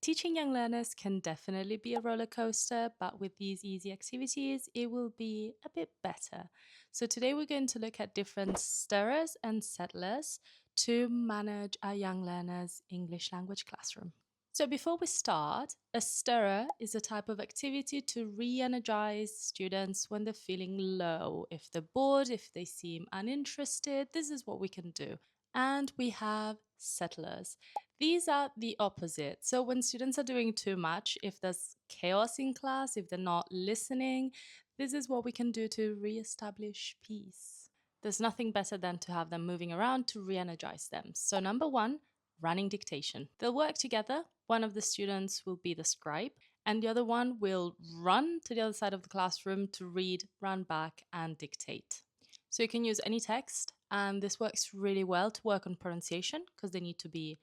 Teaching young learners can definitely be a roller coaster, but with these easy activities, it will be a bit better. So, today we're going to look at different stirrers and settlers to manage our young learners' English language classroom. So, before we start, a stirrer is a type of activity to re energize students when they're feeling low. If they're bored, if they seem uninterested, this is what we can do. And we have settlers. These are the opposite. So, when students are doing too much, if there's chaos in class, if they're not listening, this is what we can do to re establish peace. There's nothing better than to have them moving around to re energize them. So, number one, running dictation. They'll work together. One of the students will be the scribe, and the other one will run to the other side of the classroom to read, run back, and dictate. So, you can use any text, and this works really well to work on pronunciation because they need to be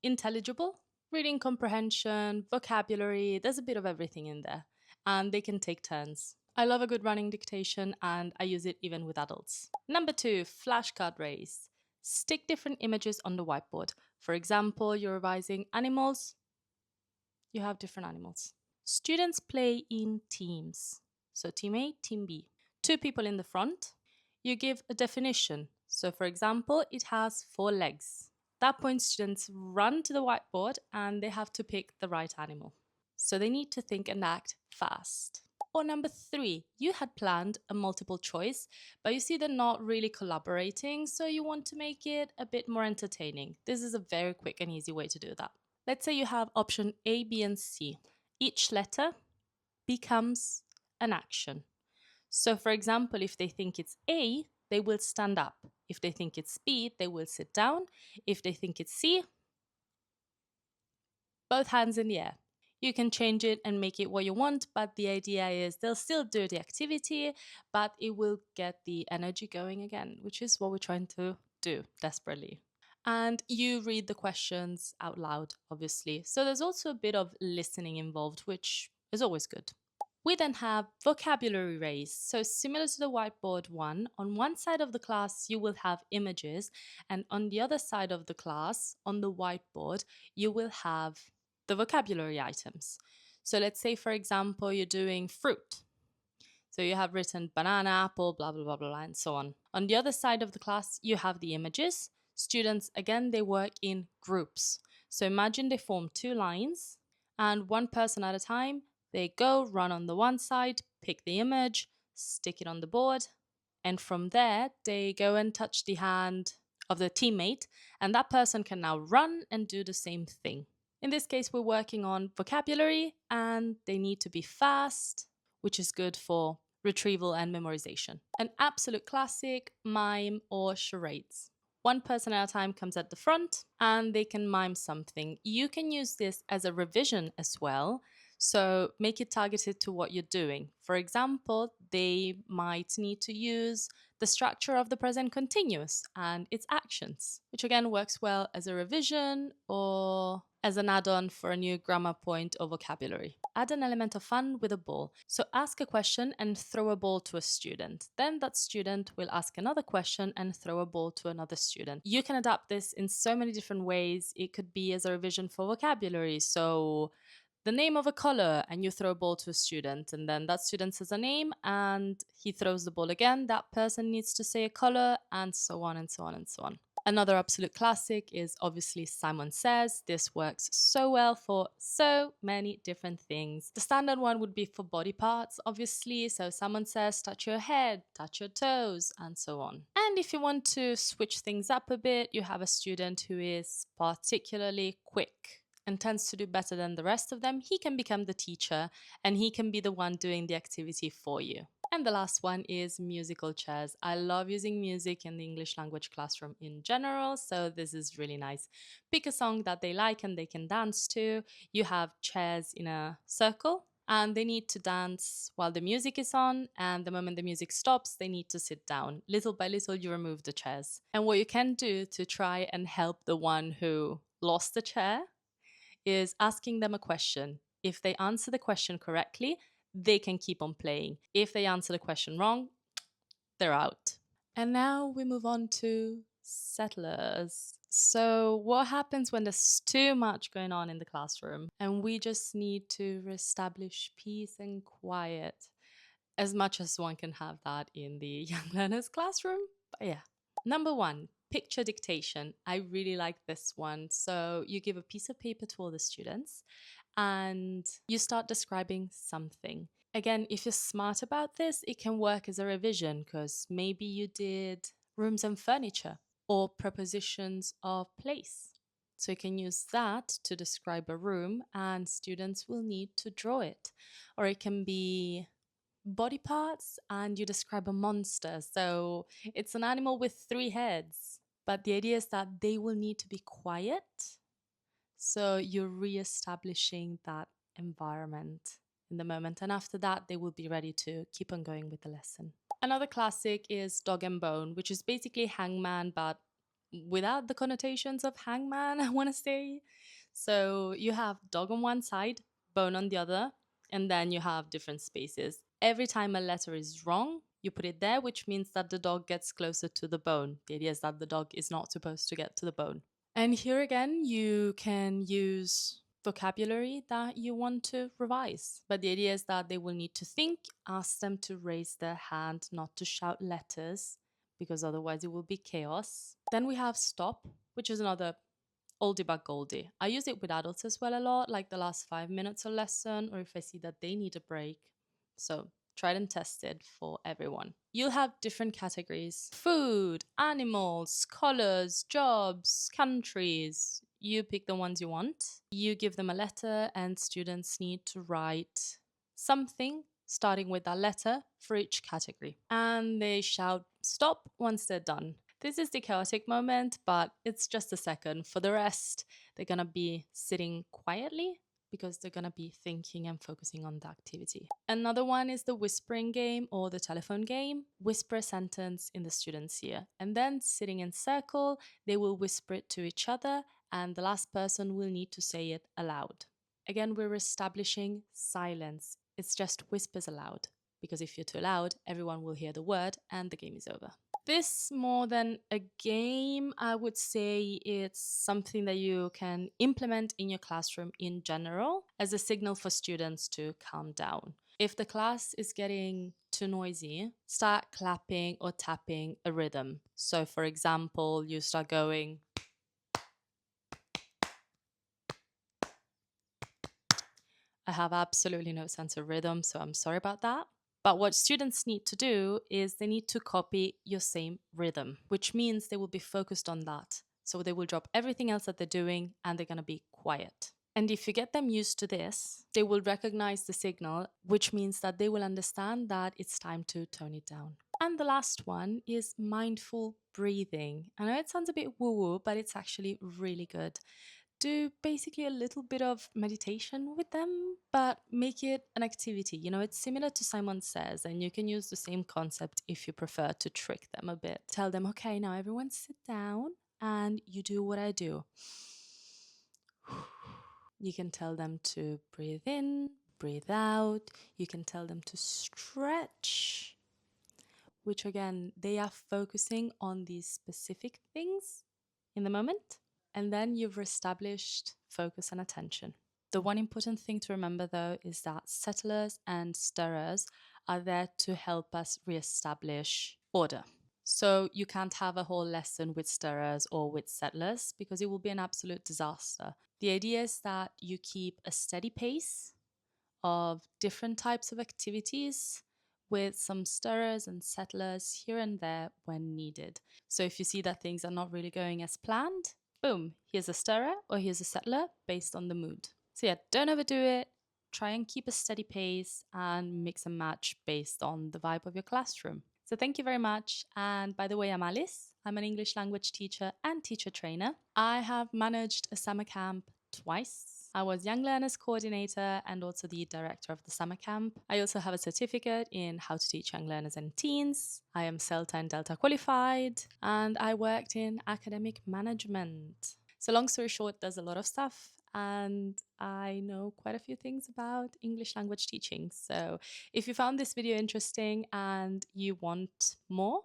intelligible, reading comprehension, vocabulary, there's a bit of everything in there. And they can take turns. I love a good running dictation and I use it even with adults. Number two, flashcard race. Stick different images on the whiteboard. For example, you're revising animals, you have different animals. Students play in teams. So team A, team B. Two people in the front. You give a definition. So for example, it has 4 legs. At that point, students run to the whiteboard and they have to pick the right animal. So they need to think and act fast. Or number 3, you had planned a multiple choice, but you see they're not really collaborating, so you want to make it a bit more entertaining. This is a very quick and easy way to do that. Let's say you have option A, B, and C. Each letter becomes an action. So for example, if they think it's A, they will stand up. If they think it's B, they will sit down. If they think it's C, both hands in the air. You can change it and make it what you want, but the idea is they'll still do the activity, but it will get the energy going again, which is what we're trying to do desperately. And you read the questions out loud, obviously. So there's also a bit of listening involved, which is always good. We then have vocabulary race. So similar to the whiteboard one, on one side of the class you will have images, and on the other side of the class, on the whiteboard, you will have the vocabulary items. So let's say, for example, you're doing fruit. So you have written banana, apple, blah, blah, blah, blah, and so on. On the other side of the class, you have the images. Students, again, they work in groups. So imagine they form 2 lines, and one person at a time, they go, run on the one side, pick the image, stick it on the board, and from there, they go and touch the hand of their teammate, and that person can now run and do the same thing. In this case, we're working on vocabulary, and they need to be fast, which is good for retrieval and memorization. An absolute classic, mime or charades. One person at a time comes at the front, and they can mime something. You can use this as a revision as well. So make it targeted to what you're doing. For example, they might need to use the structure of the present continuous and its actions, which again works well as a revision or as an add-on for a new grammar point or vocabulary. Add an element of fun with a ball. So ask a question and throw a ball to a student. Then that student will ask another question and throw a ball to another student. You can adapt this in so many different ways. It could be as a revision for vocabulary. So the name of a color, and you throw a ball to a student, and then that student says a name and he throws the ball again. That person needs to say a color, and so on and so on and so on. Another absolute classic is obviously Simon Says. This works so well for so many different things. The standard one would be for body parts, obviously. So Simon Says, touch your head, touch your toes, and so on. And if you want to switch things up a bit, you have a student who is particularly quick and tends to do better than the rest of them, he can become the teacher and he can be the one doing the activity for you. And the last one is musical chairs. I love using music in the English language classroom in general, so this is really nice. Pick a song that they like and they can dance to. You have chairs in a circle and they need to dance while the music is on, and the moment the music stops, they need to sit down. Little by little, you remove the chairs. And what you can do to try and help the one who lost the chair is asking them a question. If they answer the question correctly, they can keep on playing. If they answer the question wrong, they're out. And now we move on to settlers. So what happens when there's too much going on in the classroom and we just need to reestablish peace and quiet, as much as one can have that in the young learners classroom? But yeah. Number 1, picture dictation. I really like this one. So you give a piece of paper to all the students and you start describing something. Again, if you're smart about this, it can work as a revision because maybe you did rooms and furniture or prepositions of place. So you can use that to describe a room and students will need to draw it. Or it can be body parts and you describe a monster. So it's an animal with 3 heads. But the idea is that they will need to be quiet. So you're re-establishing that environment in the moment. And after that, they will be ready to keep on going with the lesson. Another classic is dog and bone, which is basically hangman, but without the connotations of hangman, I want to say. So you have dog on one side, bone on the other, and then you have different spaces. Every time a letter is wrong, you put it there, which means that the dog gets closer to the bone. The idea is that the dog is not supposed to get to the bone. And here again, you can use vocabulary that you want to revise. But the idea is that they will need to think, ask them to raise their hand, not to shout letters, because otherwise it will be chaos. Then we have stop, which is another oldie but goldie. I use it with adults as well a lot, like the last 5 minutes of lesson, or if I see that they need a break. So tried and tested for everyone. You'll have different categories: food, animals, colors, jobs, countries. You pick the ones you want. You give them a letter and students need to write something starting with that letter for each category. And they shout stop once they're done. This is the chaotic moment, but it's just a second. For the rest, they're gonna be sitting quietly because they're going to be thinking and focusing on the activity. Another one is the whispering game or the telephone game. Whisper a sentence in the student's ear, and then sitting in circle, they will whisper it to each other, and the last person will need to say it aloud. Again, we're establishing silence. It's just whispers aloud, because if you're too loud, everyone will hear the word and the game is over. This, more than a game, I would say it's something that you can implement in your classroom in general as a signal for students to calm down. If the class is getting too noisy, start clapping or tapping a rhythm. So for example, you start going, I have absolutely no sense of rhythm, so I'm sorry about that. But what students need to do is they need to copy your same rhythm, which means they will be focused on that. So they will drop everything else that they're doing and they're going to be quiet. And if you get them used to this, they will recognize the signal, which means that they will understand that it's time to tone it down. And the last one is mindful breathing. I know it sounds a bit woo-woo, but it's actually really good. Do basically a little bit of meditation with them, but make it an activity. You know, it's similar to Simon Says, and you can use the same concept if you prefer to trick them a bit. Tell them, okay, now everyone sit down and you do what I do. You can tell them to breathe in, breathe out. You can tell them to stretch, which again, they are focusing on these specific things in the moment. And then you've established focus and attention. The one important thing to remember though is that settlers and stirrers are there to help us reestablish order. So you can't have a whole lesson with stirrers or with settlers because it will be an absolute disaster. The idea is that you keep a steady pace of different types of activities with some stirrers and settlers here and there when needed. So if you see that things are not really going as planned, boom, here's a stirrer or here's a settler based on the mood. So yeah, don't overdo it. Try and keep a steady pace and mix and match based on the vibe of your classroom. So thank you very much. And by the way, I'm Alice. I'm an English language teacher and teacher trainer. I have managed a summer camp twice. I was Young Learners Coordinator and also the director of the summer camp. I also have a certificate in how to teach young learners and teens. I am CELTA and Delta qualified, and I worked in academic management. So long story short, there's a lot of stuff, and I know quite a few things about English language teaching. So if you found this video interesting and you want more,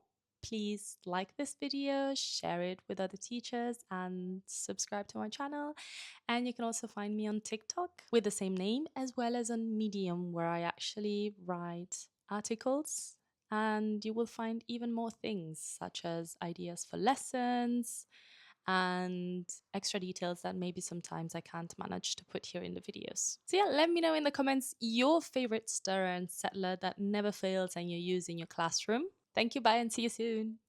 please like this video, share it with other teachers, and subscribe to my channel. And you can also find me on TikTok with the same name, as well as on Medium, where I actually write articles. And you will find even more things, such as ideas for lessons and extra details that maybe sometimes I can't manage to put here in the videos. So yeah, let me know in the comments your favorite stirrer and settler that never fails and you use in your classroom. Thank you, bye, and see you soon.